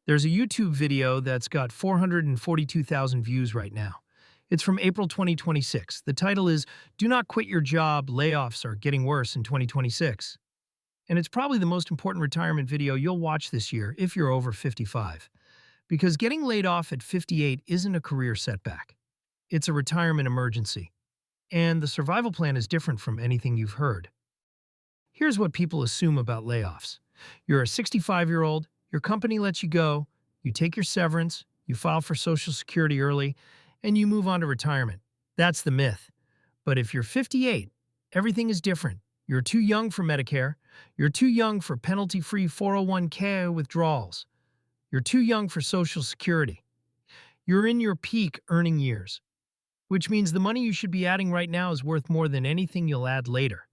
There's a YouTube video that's got 442,000 views right now. It's from April 2026. The title is Do Not Quit Your Job, Layoffs Are Getting Worse in 2026. And it's probably the most important retirement video you'll watch this year if you're over 55. Because getting laid off at 58 isn't a career setback. It's a retirement emergency. And the survival plan is different from anything you've heard. Here's what people assume about layoffs. You're a 65-year-old, your company lets you go, you take your severance, you file for Social Security early, and you move on to retirement. That's the myth. But if you're 58, everything is different. You're too young for Medicare. You're too young for penalty-free 401k withdrawals. You're too young for Social Security. You're in your peak earning years, which means the money you should be adding right now is worth more than anything you'll add later.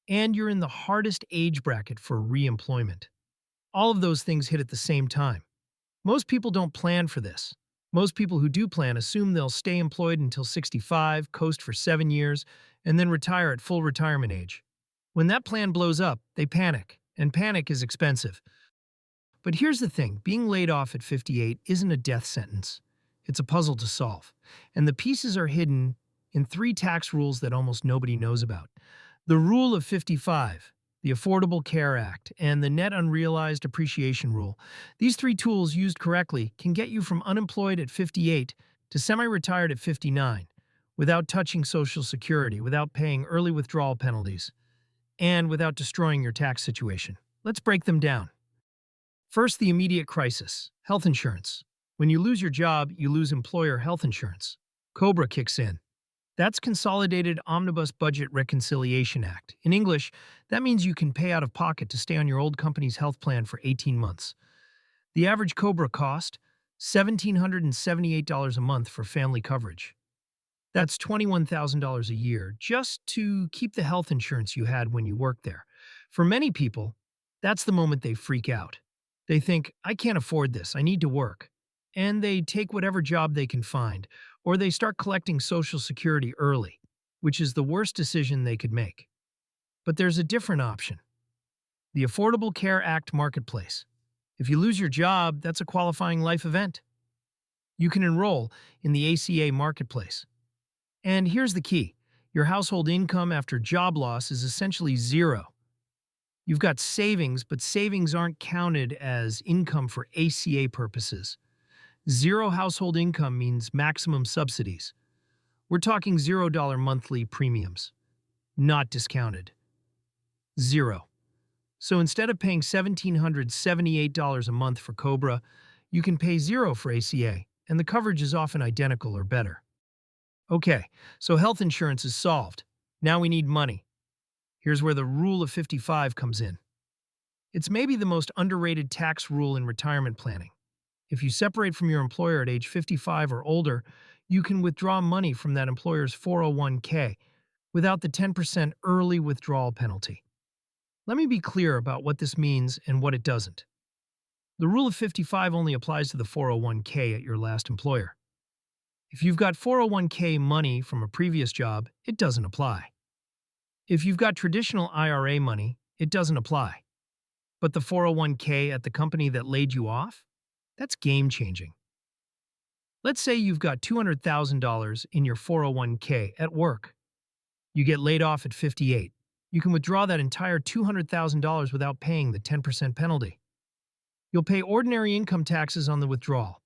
And you're in the hardest age bracket for reemployment. All of those things hit at the same time. Most people don't plan for this. Most people who do plan assume they'll stay employed until 65, coast for 7 years, and then retire at full retirement age. When that plan blows up, they panic, and panic is expensive. But here's the thing, being laid off at 58 isn't a death sentence. It's a puzzle to solve, and the pieces are hidden in 3 tax rules that almost nobody knows about. The Rule of 55, the Affordable Care Act, and the Net Unrealized Appreciation Rule. These 3 tools, used correctly, can get you from unemployed at 58 to semi-retired at 59, without touching Social Security, without paying early withdrawal penalties, and without destroying your tax situation. Let's break them down. First, the immediate crisis, health insurance. When you lose your job, you lose employer health insurance. COBRA kicks in. That's Consolidated Omnibus Budget Reconciliation Act. In English, that means you can pay out of pocket to stay on your old company's health plan for 18 months. The average COBRA cost, $1,778 a month for family coverage. That's $21,000 a year just to keep the health insurance you had when you worked there. For many people, that's the moment they freak out. They think, I can't afford this, I need to work. And they take whatever job they can find, or they start collecting Social Security early, which is the worst decision they could make. But there's a different option. The Affordable Care Act Marketplace. If you lose your job, that's a qualifying life event. You can enroll in the ACA Marketplace. And here's the key. Your household income after job loss is essentially zero. You've got savings, but savings aren't counted as income for ACA purposes. Zero household income means maximum subsidies. We're talking $0 monthly premiums, not discounted. Zero. So instead of paying $1,778 a month for COBRA, you can pay zero for ACA, and the coverage is often identical or better. Okay, so health insurance is solved. Now we need money. Here's where the Rule of 55 comes in. It's maybe the most underrated tax rule in retirement planning. If you separate from your employer at age 55 or older, you can withdraw money from that employer's 401k without the 10% early withdrawal penalty. Let me be clear about what this means and what it doesn't. The Rule of 55 only applies to the 401k at your last employer. If you've got 401k money from a previous job, it doesn't apply. If you've got traditional IRA money, it doesn't apply. But the 401k at the company that laid you off? That's game-changing. Let's say you've got $200,000 in your 401k at work. You get laid off at 58. You can withdraw that entire $200,000 without paying the 10% penalty. You'll pay ordinary income taxes on the withdrawal.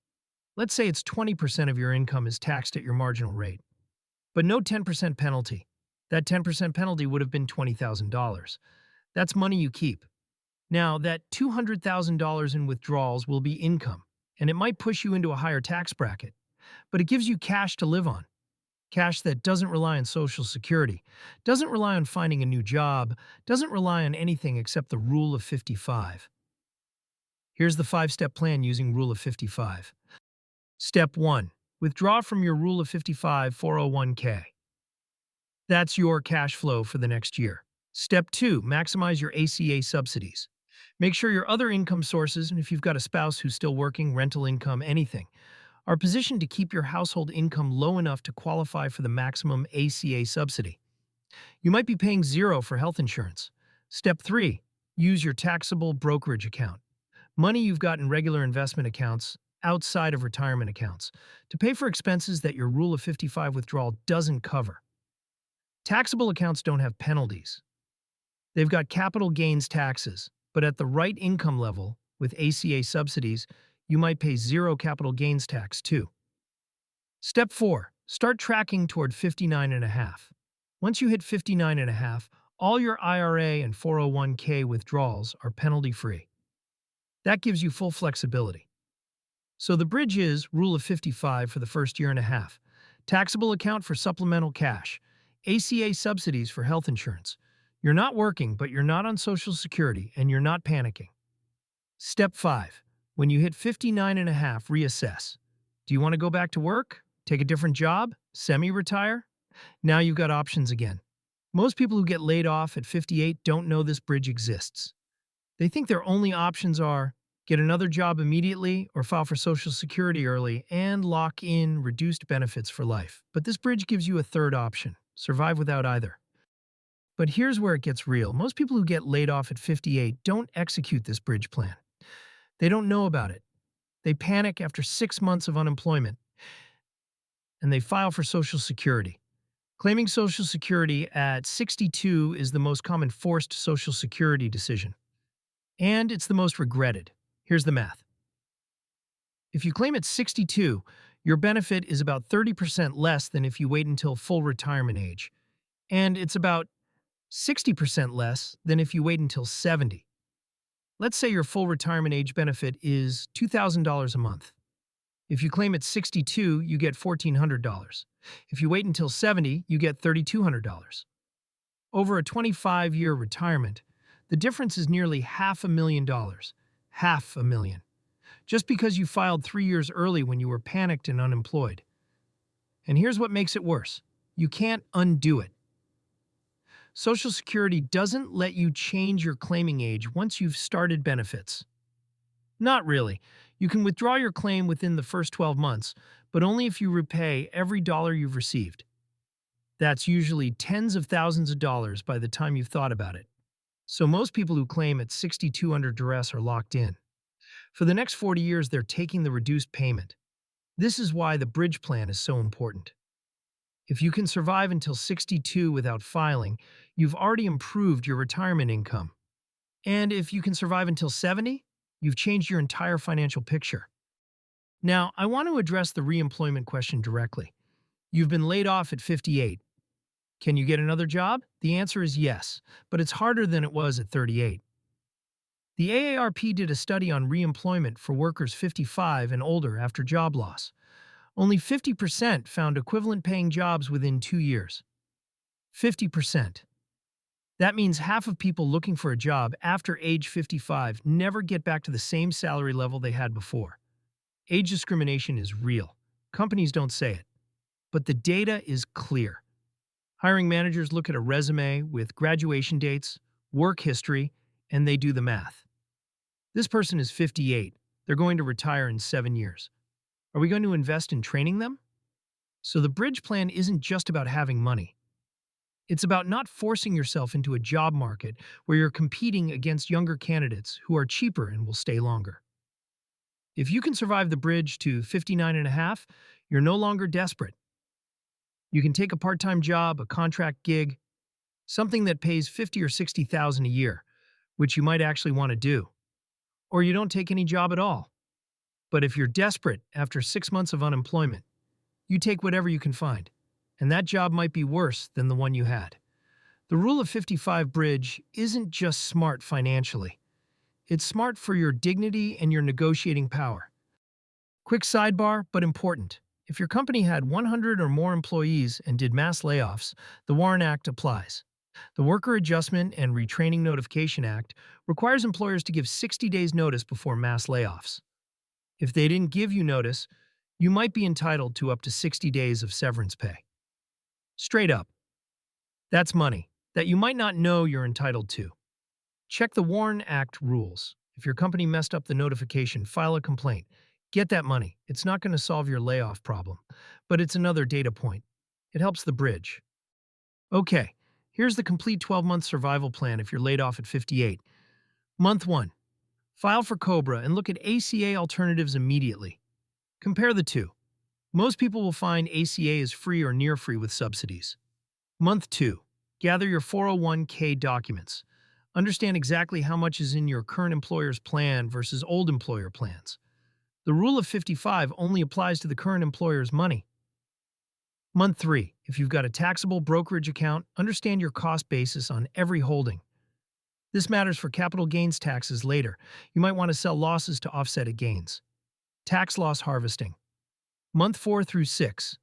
Let's say it's 20% of your income is taxed at your marginal rate. But no 10% penalty. That 10% penalty would have been $20,000. That's money you keep. Now, that $200,000 in withdrawals will be income, and it might push you into a higher tax bracket, but it gives you cash to live on. Cash that doesn't rely on Social Security, doesn't rely on finding a new job, doesn't rely on anything except the Rule of 55. Here's the 5-step plan using Rule of 55. Step 1. Withdraw from your Rule of 55 401k. That's your cash flow for the next year. Step 2. Maximize your ACA subsidies. Make sure your other income sources, and if you've got a spouse who's still working, rental income, anything, are positioned to keep your household income low enough to qualify for the maximum ACA subsidy. You might be paying zero for health insurance. Step 3. Use your taxable brokerage account. Money you've got in regular investment accounts outside of retirement accounts to pay for expenses that your Rule of 55 withdrawal doesn't cover. Taxable accounts don't have penalties. They've got capital gains taxes, but at the right income level, with ACA subsidies, you might pay zero capital gains tax too. Step 4. Start tracking toward 59 and a half. Once you hit 59 and a half, all your IRA and 401k withdrawals are penalty-free. That gives you full flexibility. So the bridge is Rule of 55 for the first year and a half, taxable account for supplemental cash, ACA subsidies for health insurance. You're not working, but you're not on Social Security, and you're not panicking. Step 5. When you hit 59 and a half, reassess. Do you want to go back to work? Take a different job? Semi-retire? Now you've got options again. Most people who get laid off at 58 don't know this bridge exists. They think their only options are get another job immediately or file for Social Security early and lock in reduced benefits for life. But this bridge gives you a third option: survive without either. But here's where it gets real. Most people who get laid off at 58 don't execute this bridge plan. They don't know about it. They panic after 6 months of unemployment, and they file for Social Security. Claiming Social Security at 62 is the most common forced Social Security decision. And it's the most regretted. Here's the math. If you claim at 62, your benefit is about 30% less than if you wait until full retirement age. And it's about 60% less than if you wait until 70. Let's say your full retirement age benefit is $2,000 a month. If you claim at 62, you get $1,400. If you wait until 70, you get $3,200. Over a 25-year retirement, the difference is nearly $500,000. $500,000. Just because you filed 3 years early when you were panicked and unemployed. And here's what makes it worse. You can't undo it. Social Security doesn't let you change your claiming age once you've started benefits. Not really. You can withdraw your claim within the first 12 months, but only if you repay every dollar you've received. That's usually tens of thousands of dollars by the time you've thought about it. So most people who claim at 62 under duress are locked in. For the next 40 years, they're taking the reduced payment. This is why the bridge plan is so important. If you can survive until 62 without filing, you've already improved your retirement income. And if you can survive until 70, you've changed your entire financial picture. Now, I want to address the reemployment question directly. You've been laid off at 58. Can you get another job? The answer is yes, but it's harder than it was at 38. The AARP did a study on reemployment for workers 55 and older after job loss. Only 50% found equivalent-paying jobs within 2 years. 50%. That means half of people looking for a job after age 55 never get back to the same salary level they had before. Age discrimination is real. Companies don't say it. But the data is clear. Hiring managers look at a resume with graduation dates, work history, and they do the math. This person is 58. They're going to retire in 7 years. Are we going to invest in training them? So the bridge plan isn't just about having money. It's about not forcing yourself into a job market where you're competing against younger candidates who are cheaper and will stay longer. If you can survive the bridge to 59 and a half, you're no longer desperate. You can take a part-time job, a contract gig, something that pays $50,000 or $60,000 a year, which you might actually want to do. Or you don't take any job at all. But if you're desperate after 6 months of unemployment, you take whatever you can find, and that job might be worse than the one you had. The Rule of 55 bridge isn't just smart financially. It's smart for your dignity and your negotiating power. Quick sidebar, but important. If your company had 100 or more employees and did mass layoffs, the Warren Act applies. The Worker Adjustment and Retraining Notification Act requires employers to give 60 days notice before mass layoffs. If they didn't give you notice, you might be entitled to up to 60 days of severance pay. Straight up. That's money that you might not know you're entitled to. Check the Warren Act rules. If your company messed up the notification, file a complaint. Get that money. It's not going to solve your layoff problem, but it's another data point. It helps the bridge. Okay, here's the complete 12-month survival plan if you're laid off at 58. Month 1. File for COBRA and look at ACA alternatives immediately. Compare the two. Most people will find ACA is free or near free with subsidies. Month 2. Gather your 401k documents. Understand exactly how much is in your current employer's plan versus old employer plans. The rule of 55 only applies to the current employer's money. Month 3. If you've got a taxable brokerage account, understand your cost basis on every holding. This matters for capital gains taxes later. You might want to sell losses to offset gains. Tax loss harvesting. Month 4 through 6.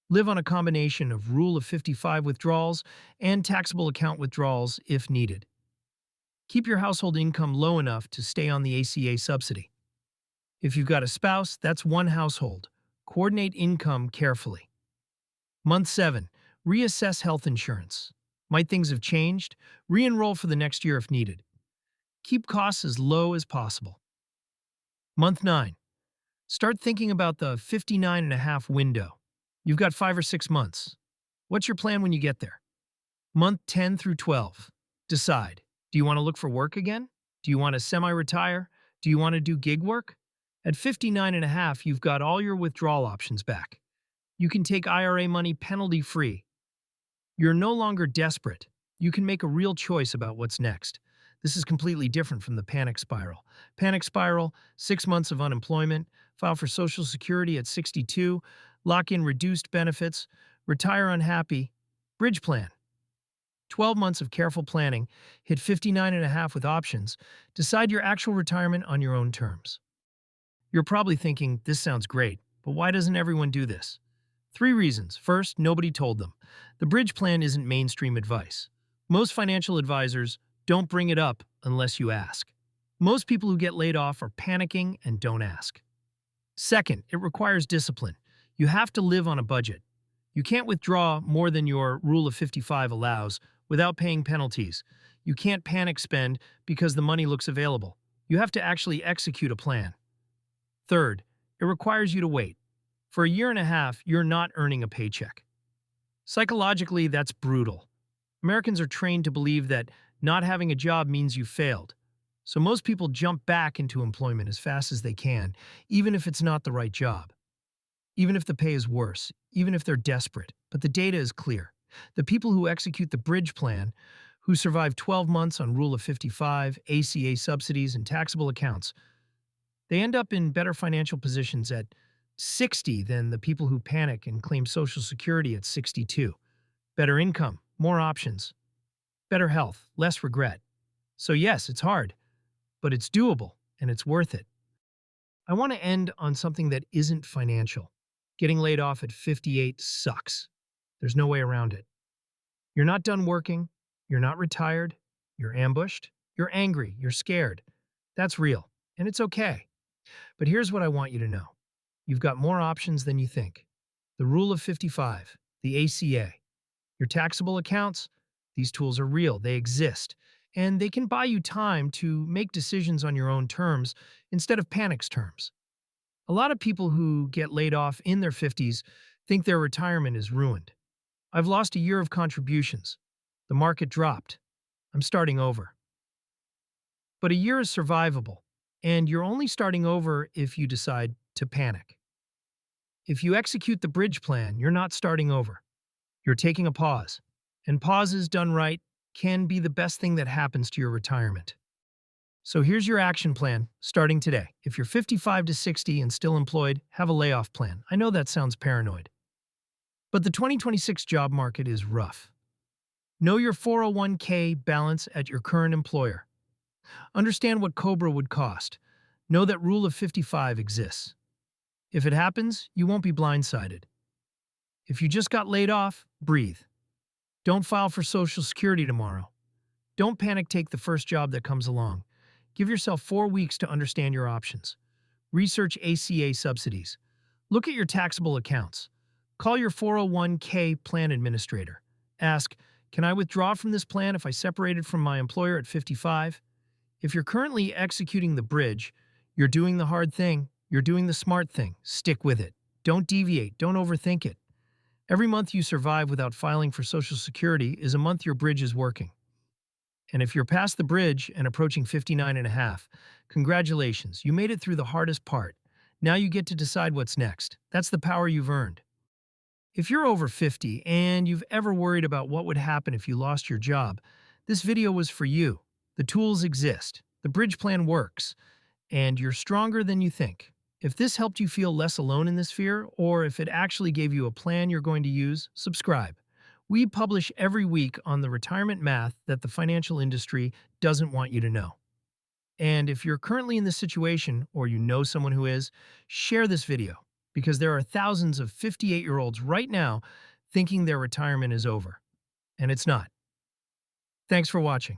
Live on a combination of Rule of 55 withdrawals and taxable account withdrawals if needed. Keep your household income low enough to stay on the ACA subsidy. If you've got a spouse, that's one household. Coordinate income carefully. Month 7. Reassess health insurance. Might things have changed? Re-enroll for the next year if needed. Keep costs as low as possible. Month 9. Start thinking about the 59.5 window. You've got 5 or 6 months. What's your plan when you get there? Month 10 through 12. Decide. Do you want to look for work again? Do you want to semi-retire? Do you want to do gig work? At 59.5, you've got all your withdrawal options back. You can take IRA money penalty-free. You're no longer desperate. You can make a real choice about what's next. This is completely different from the panic spiral. Panic spiral, 6 months of unemployment, file for Social Security at 62, lock in reduced benefits, retire unhappy, bridge plan. 12 months of careful planning, hit 59.5 with options, decide your actual retirement on your own terms. You're probably thinking, this sounds great, but why doesn't everyone do this? 3 reasons. First, nobody told them. The bridge plan isn't mainstream advice. Most financial advisors don't bring it up unless you ask. Most people who get laid off are panicking and don't ask. Second, it requires discipline. You have to live on a budget. You can't withdraw more than your Rule of 55 allows without paying penalties. You can't panic spend because the money looks available. You have to actually execute a plan. Third, it requires you to wait. For a year and a half, you're not earning a paycheck. Psychologically, that's brutal. Americans are trained to believe that not having a job means you failed. So most people jump back into employment as fast as they can, even if it's not the right job. Even if the pay is worse, even if they're desperate. But the data is clear. The people who execute the bridge plan, who survive 12 months on Rule of 55, ACA subsidies, and taxable accounts, they end up in better financial positions at 60 than the people who panic and claim Social Security at 62. Better income, more options, better health, less regret. So yes, it's hard, but it's doable and it's worth it. I want to end on something that isn't financial. Getting laid off at 58 sucks. There's no way around it. You're not done working, you're not retired, you're ambushed, you're angry, you're scared. That's real, and it's okay. But here's what I want you to know. You've got more options than you think. The Rule of 55, the ACA, your taxable accounts, these tools are real, they exist, and they can buy you time to make decisions on your own terms instead of panic's terms. A lot of people who get laid off in their 50s think their retirement is ruined. I've lost a year of contributions. The market dropped. I'm starting over. But a year is survivable, and you're only starting over if you decide to panic. If you execute the bridge plan, you're not starting over. You're taking a pause, and pauses done right can be the best thing that happens to your retirement. So here's your action plan, starting today. If you're 55 to 60 and still employed, have a layoff plan. I know that sounds paranoid. But the 2026 job market is rough. Know your 401k balance at your current employer. Understand what COBRA would cost. Know that Rule of 55 exists. If it happens, you won't be blindsided. If you just got laid off, breathe. Don't file for Social Security tomorrow. Don't panic take the first job that comes along. Give yourself 4 weeks to understand your options. Research ACA subsidies. Look at your taxable accounts. Call your 401k plan administrator. Ask, can I withdraw from this plan if I separated from my employer at 55? If you're currently executing the bridge, you're doing the hard thing, you're doing the smart thing. Stick with it. Don't deviate. Don't overthink it. Every month you survive without filing for Social Security is a month your bridge is working. And if you're past the bridge and approaching 59 and a half, congratulations, you made it through the hardest part. Now you get to decide what's next. That's the power you've earned. If you're over 50 and you've ever worried about what would happen if you lost your job, this video was for you. The tools exist, the bridge plan works, and you're stronger than you think. If this helped you feel less alone in this fear, or if it actually gave you a plan you're going to use, subscribe. We publish every week on the retirement math that the financial industry doesn't want you to know. And if you're currently in this situation, or you know someone who is, share this video, because there are thousands of 58-year-olds right now thinking their retirement is over. And it's not. Thanks for watching.